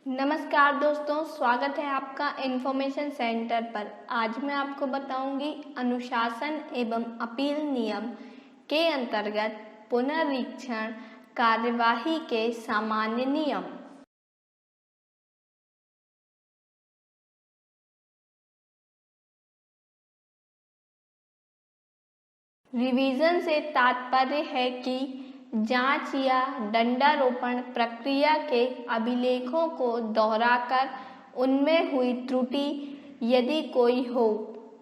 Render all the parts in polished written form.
नमस्कार दोस्तों, स्वागत है आपका इन्फॉर्मेशन सेंटर पर। आज मैं आपको बताऊंगी अनुशासन एवं अपील नियम के अंतर्गत पुनरीक्षण कार्यवाही के सामान्य नियम। रिवीजन से तात्पर्य है कि जांच या दंडारोपण प्रक्रिया के अभिलेखों को दोहराकर उनमें हुई त्रुटि, यदि कोई हो,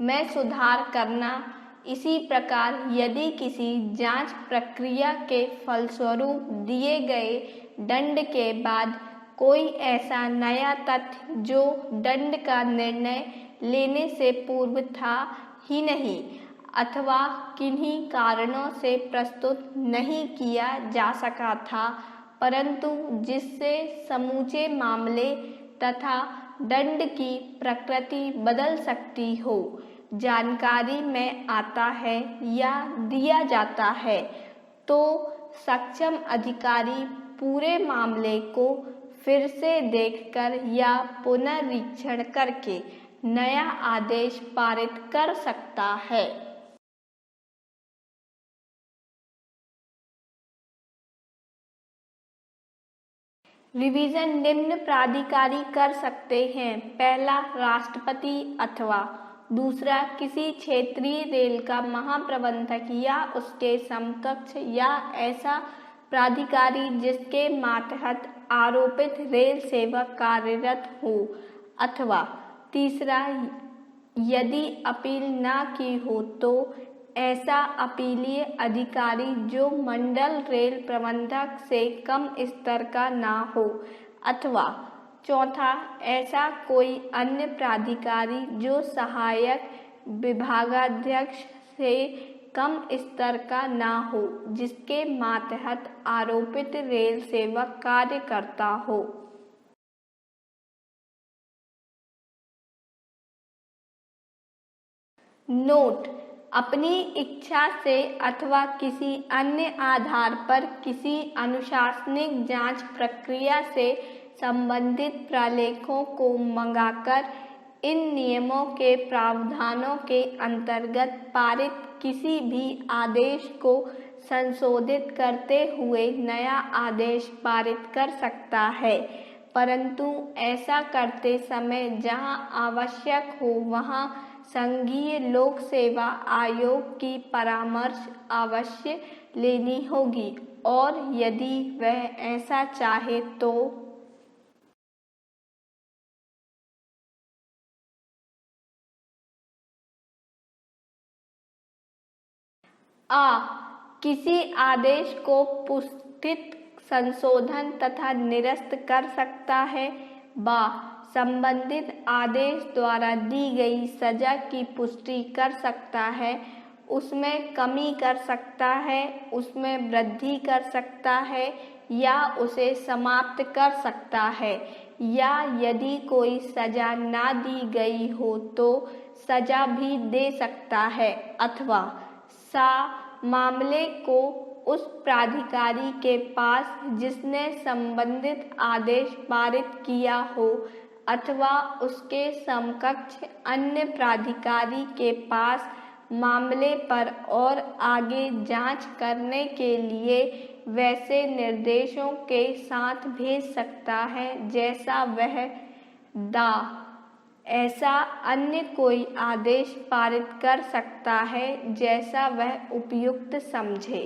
में सुधार करना। इसी प्रकार यदि किसी जांच प्रक्रिया के फलस्वरूप दिए गए दंड के बाद कोई ऐसा नया तथ्य जो दंड का निर्णय लेने से पूर्व था ही नहीं अथवा किन्हीं कारणों से प्रस्तुत नहीं किया जा सका था, परंतु जिससे समूचे मामले तथा दंड की प्रकृति बदल सकती हो, जानकारी में आता है या दिया जाता है, तो सक्षम अधिकारी पूरे मामले को फिर से देखकर या पुनरीक्षण करके नया आदेश पारित कर सकता है। रिवीजन निम्न प्राधिकारी कर सकते हैं। पहला, राष्ट्रपति अथवा दूसरा, किसी क्षेत्रीय रेल का महाप्रबंधक या उसके समकक्ष या ऐसा प्राधिकारी जिसके मातहत आरोपित रेल सेवक कार्यरत हो। अथवा तीसरा, यदि अपील न की हो तो ऐसा अपीलीय अधिकारी जो मंडल रेल प्रबंधक से कम स्तर का ना हो। अथवा चौथा, ऐसा कोई अन्य प्राधिकारी जो सहायक विभागाध्यक्ष से कम स्तर का ना हो, जिसके मातहत आरोपित रेल सेवक कार्य करता हो। नोट: अपनी इच्छा से अथवा किसी अन्य आधार पर किसी अनुशासनिक जांच प्रक्रिया से संबंधित प्रलेखों को मंगाकर इन नियमों के प्रावधानों के अंतर्गत पारित किसी भी आदेश को संशोधित करते हुए नया आदेश पारित कर सकता है, परंतु ऐसा करते समय जहां आवश्यक हो वहां संघीय लोक सेवा आयोग की परामर्श अवश्य लेनी होगी और यदि वह ऐसा चाहे तो किसी आदेश को पुष्टित, संशोधन तथा निरस्त कर सकता है। संबंधित आदेश द्वारा दी गई सजा की पुष्टि कर सकता है, उसमें कमी कर सकता है, उसमें वृद्धि कर सकता है या उसे समाप्त कर सकता है, या यदि कोई सजा ना दी गई हो तो सजा भी दे सकता है। अथवा मामले को उस प्राधिकारी के पास जिसने संबंधित आदेश पारित किया हो अथवा उसके समकक्ष अन्य प्राधिकारी के पास मामले पर और आगे जांच करने के लिए वैसे निर्देशों के साथ भेज सकता है जैसा वह ऐसा अन्य कोई आदेश पारित कर सकता है जैसा वह उपयुक्त समझे।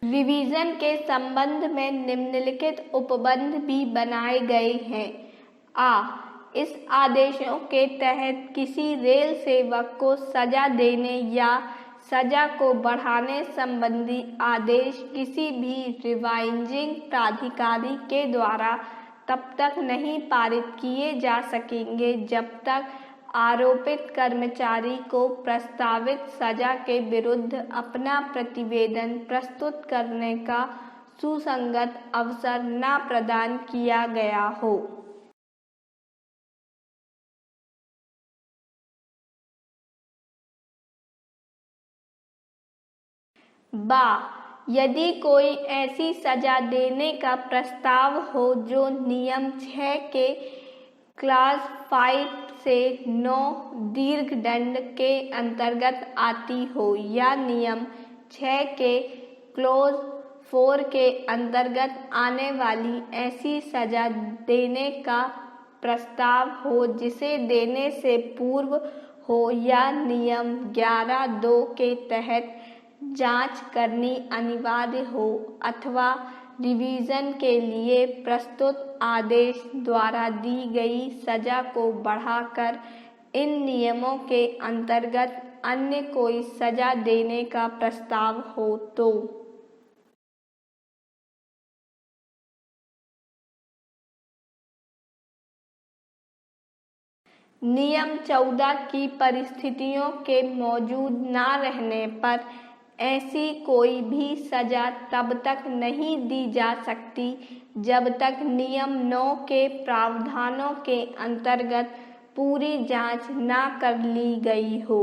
रिवीजन के संबंध में निम्नलिखित उपबंध भी बनाए गए हैं। इस आदेशों के तहत किसी रेल सेवक को सजा देने या सजा को बढ़ाने संबंधी आदेश किसी भी रिवाइजिंग प्राधिकारी के द्वारा तब तक नहीं पारित किए जा सकेंगे जब तक आरोपित कर्मचारी को प्रस्तावित सजा के विरुद्ध अपना प्रतिवेदन प्रस्तुत करने का सुसंगत अवसर न प्रदान किया गया हो। बा, यदि कोई ऐसी सजा देने का प्रस्ताव हो जो नियम 6 के क्लॉज 5 से 9 दीर्घदंड के अंतर्गत आती हो या नियम 6 के क्लॉज 4 के अंतर्गत आने वाली ऐसी सजा देने का प्रस्ताव हो जिसे देने से पूर्व हो या नियम 11(2) के तहत जांच करनी अनिवार्य हो अथवा रिवीजन के लिए प्रस्तुत आदेश द्वारा दी गई सजा को बढ़ाकर इन नियमों के अंतर्गत अन्य कोई सजा देने का प्रस्ताव हो तो। नियम 14 की परिस्थितियों के मौजूद न रहने पर ऐसी कोई भी सजा तब तक नहीं दी जा सकती जब तक नियम 9 के प्रावधानों के अंतर्गत पूरी जांच न कर ली गई हो,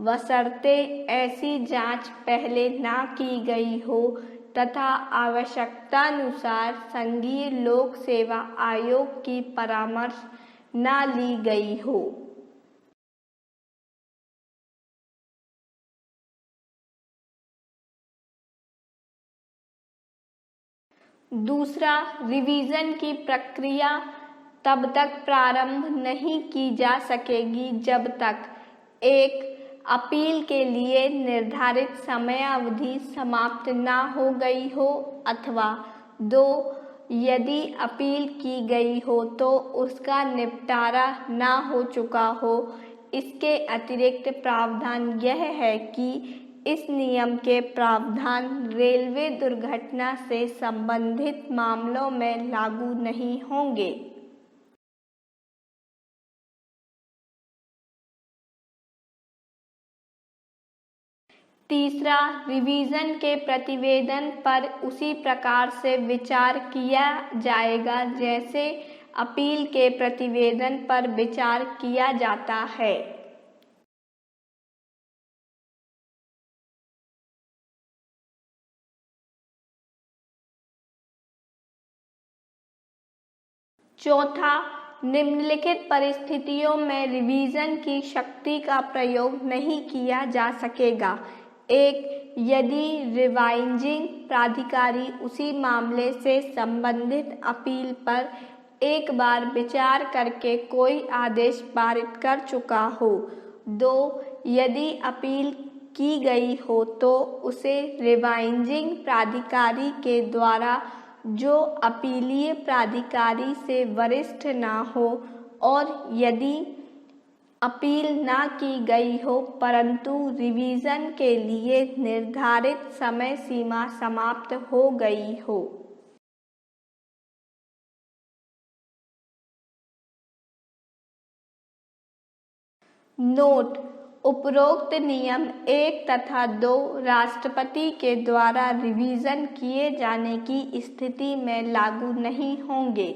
बशर्ते ऐसी जांच पहले न की गई हो तथा आवश्यकतानुसार संघीय लोक सेवा आयोग की परामर्श न ली गई हो। दूसरा, रिवीजन की प्रक्रिया तब तक प्रारंभ नहीं की जा सकेगी जब तक 1. अपील के लिए निर्धारित समयावधि समाप्त न हो गई हो अथवा 2. यदि अपील की गई हो तो उसका निपटारा न हो चुका हो। इसके अतिरिक्त प्रावधान यह है कि इस नियम के प्रावधान रेलवे दुर्घटना से संबंधित मामलों में लागू नहीं होंगे। तीसरा, रिवीजन के प्रतिवेदन पर उसी प्रकार से विचार किया जाएगा जैसे अपील के प्रतिवेदन पर विचार किया जाता है। चौथा, निम्नलिखित परिस्थितियों में रिवीजन की शक्ति का प्रयोग नहीं किया जा सकेगा। 1. यदि रिवाइजिंग प्राधिकारी उसी मामले से संबंधित अपील पर एक बार विचार करके कोई आदेश पारित कर चुका हो। 2. यदि अपील की गई हो तो उसे रिवाइजिंग प्राधिकारी के द्वारा जो अपीलीय प्राधिकारी से वरिष्ठ न हो और यदि अपील न की गई हो परंतु रिवीजन के लिए निर्धारित समय सीमा समाप्त हो गई हो। नोट: उपरोक्त नियम 1 तथा 2 राष्ट्रपति के द्वारा रिवीजन किए जाने की स्थिति में लागू नहीं होंगे।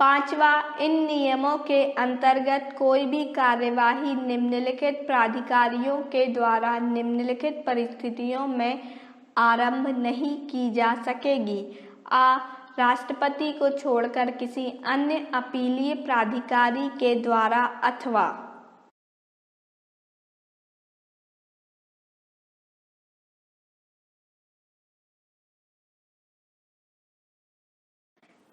पांचवा, इन नियमों के अंतर्गत कोई भी कार्यवाही निम्नलिखित प्राधिकारियों के द्वारा निम्नलिखित परिस्थितियों में आरंभ नहीं की जा सकेगी। आ. राष्ट्रपति को छोड़कर किसी अन्य अपीलीय प्राधिकारी के द्वारा अथवा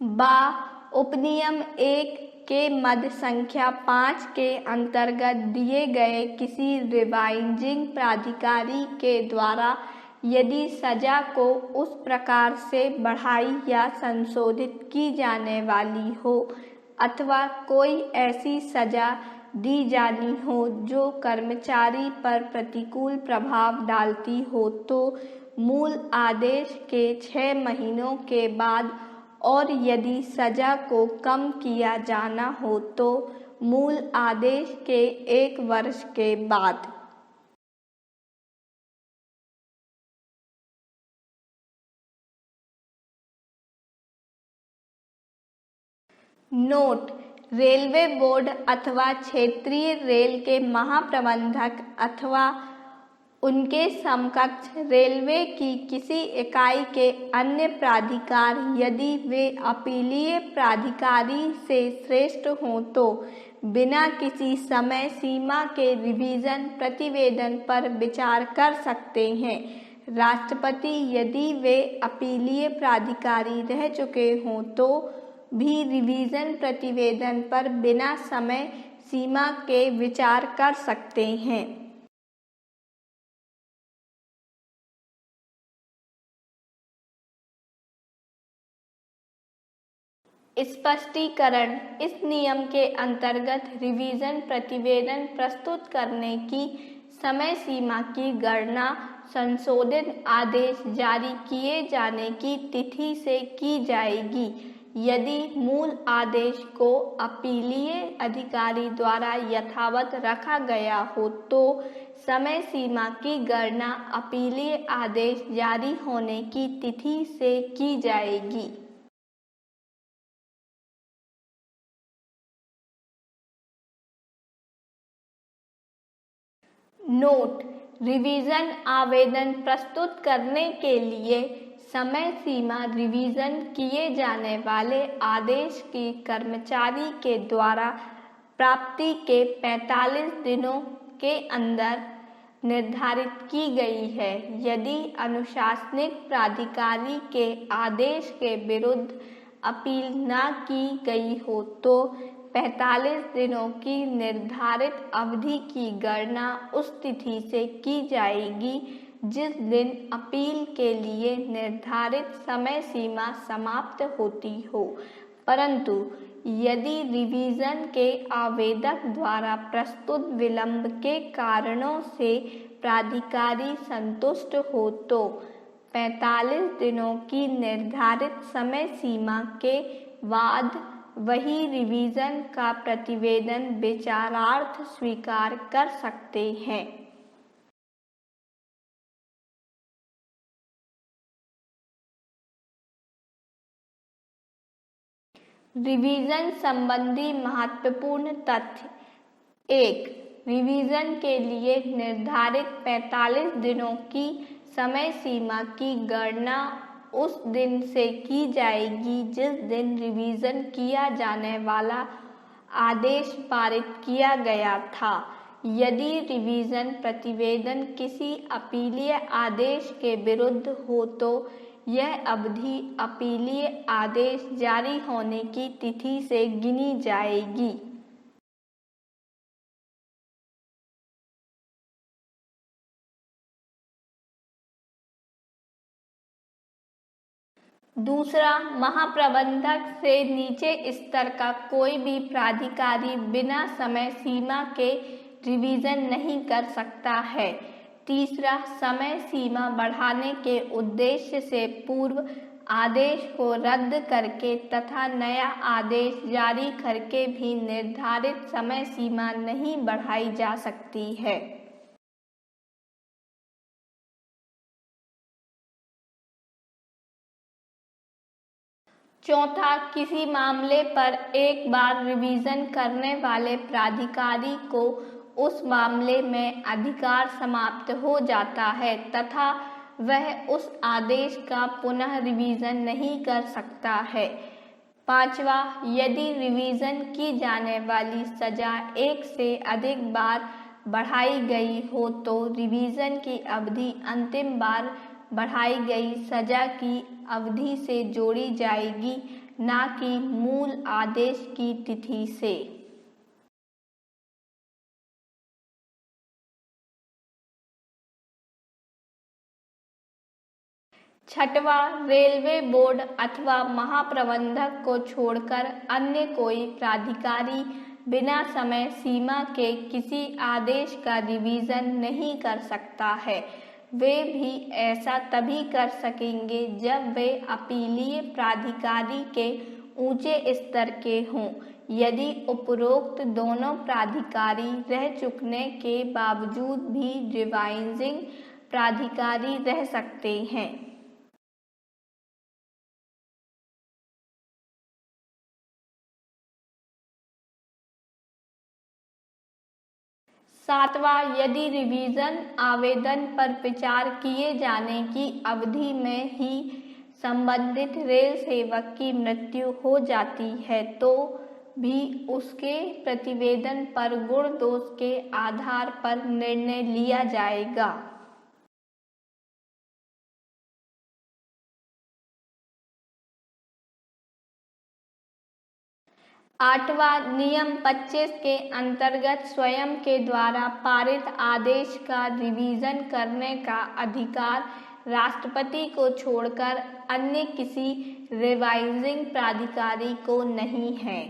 बा. उपनियम 1 के मद संख्या 5 के अंतर्गत दिए गए किसी रिवाइजिंग प्राधिकारी के द्वारा यदि सजा को उस प्रकार से बढ़ाई या संशोधित की जाने वाली हो अथवा कोई ऐसी सजा दी जानी हो जो कर्मचारी पर प्रतिकूल प्रभाव डालती हो तो मूल आदेश के 6 महीनों के बाद और यदि सजा को कम किया जाना हो तो मूल आदेश के 1 वर्ष के बाद। नोट: रेलवे बोर्ड अथवा क्षेत्रीय रेल के महाप्रबंधक अथवा उनके समकक्ष रेलवे की किसी इकाई के अन्य प्राधिकार, यदि वे अपीलीय प्राधिकारी से श्रेष्ठ हों, तो बिना किसी समय सीमा के रिवीजन प्रतिवेदन पर विचार कर सकते हैं। राष्ट्रपति, यदि वे अपीलीय प्राधिकारी रह चुके हों, तो भी रिवीजन प्रतिवेदन पर बिना समय सीमा के विचार कर सकते हैं। स्पष्टीकरण: इस नियम के अंतर्गत रिवीजन प्रतिवेदन प्रस्तुत करने की समय सीमा की गणना संशोधित आदेश जारी किए जाने की तिथि से की जाएगी। यदि मूल आदेश को अपीलीय अधिकारी द्वारा यथावत रखा गया हो, तो समय सीमा की गणना अपीलीय आदेश जारी होने की तिथि से की जाएगी। नोट: रिवीजन आवेदन प्रस्तुत करने के लिए समय सीमा रिवीजन किए जाने वाले आदेश की कर्मचारी के द्वारा प्राप्ति के 45 दिनों के अंदर निर्धारित की गई है। यदि अनुशासनिक प्राधिकारी के आदेश के विरुद्ध अपील न की गई हो, तो 45 दिनों की निर्धारित अवधि की गणना उस तिथि से की जाएगी जिस दिन अपील के लिए निर्धारित समय सीमा समाप्त होती हो। परंतु यदि रिवीजन के आवेदक द्वारा प्रस्तुत विलंब के कारणों से प्राधिकारी संतुष्ट हो, तो 45 दिनों की निर्धारित समय सीमा के बाद वही रिवीजन का प्रतिवेदन विचारार्थ स्वीकार कर सकते हैं। रिवीजन संबंधी महत्वपूर्ण तथ्य: 1. रिवीजन के लिए निर्धारित 45 दिनों की समय सीमा की गणना उस दिन से की जाएगी जिस दिन रिवीजन किया जाने वाला आदेश पारित किया गया था। यदि रिवीजन प्रतिवेदन किसी अपीलीय आदेश के विरुद्ध हो, तो यह अवधि अपीलीय आदेश जारी होने की तिथि से गिनी जाएगी। दूसरा, महाप्रबंधक से नीचे स्तर का कोई भी प्राधिकारी बिना समय सीमा के रिवीजन नहीं कर सकता है। तीसरा, समय सीमा बढ़ाने के उद्देश्य से पूर्व आदेश को रद्द करके तथा नया आदेश जारी करके भी निर्धारित समय सीमा नहीं बढ़ाई जा सकती है। चौथा, किसी मामले पर एक बार रिवीजन करने वाले प्राधिकारी को उस मामले में अधिकार समाप्त हो जाता है तथा वह उस आदेश का पुनः रिवीजन नहीं कर सकता है। पांचवा, यदि रिवीजन की जाने वाली सजा एक से अधिक बार बढ़ाई गई हो, तो रिवीजन की अवधि अंतिम बार बढ़ाई गई सजा की अवधि से जोड़ी जाएगी, न कि मूल आदेश की तिथि से। छठवा, रेलवे बोर्ड अथवा महाप्रबंधक को छोड़कर अन्य कोई प्राधिकारी बिना समय सीमा के किसी आदेश का रिवीजन नहीं कर सकता है। वे भी ऐसा तभी कर सकेंगे जब वे अपीलीय प्राधिकारी के ऊंचे स्तर के हों। यदि उपरोक्त दोनों प्राधिकारी रह चुकने के बावजूद भी रिवाइजिंग प्राधिकारी रह सकते हैं। 7वां, यदि रिवीजन आवेदन पर विचार किए जाने की अवधि में ही संबंधित रेल सेवक की मृत्यु हो जाती है तो भी उसके प्रतिवेदन पर गुण दोष के आधार पर निर्णय लिया जाएगा। 8वां, नियम 25 के अंतर्गत स्वयं के द्वारा पारित आदेश का रिवीजन करने का अधिकार राष्ट्रपति को छोड़कर अन्य किसी रिवाइजिंग प्राधिकारी को नहीं है।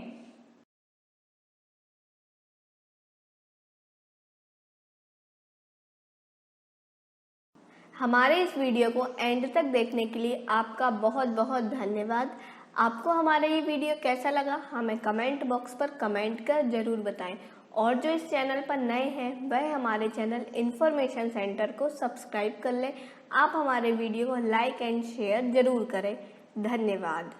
हमारे इस वीडियो को एंड तक देखने के लिए आपका बहुत बहुत धन्यवाद। आपको हमारा ये वीडियो कैसा लगा हमें कमेंट बॉक्स पर कमेंट कर ज़रूर बताएं और जो इस चैनल पर नए हैं वह हमारे चैनल इन्फॉर्मेशन सेंटर को सब्सक्राइब कर लें। आप हमारे वीडियो को लाइक एंड शेयर ज़रूर करें। धन्यवाद।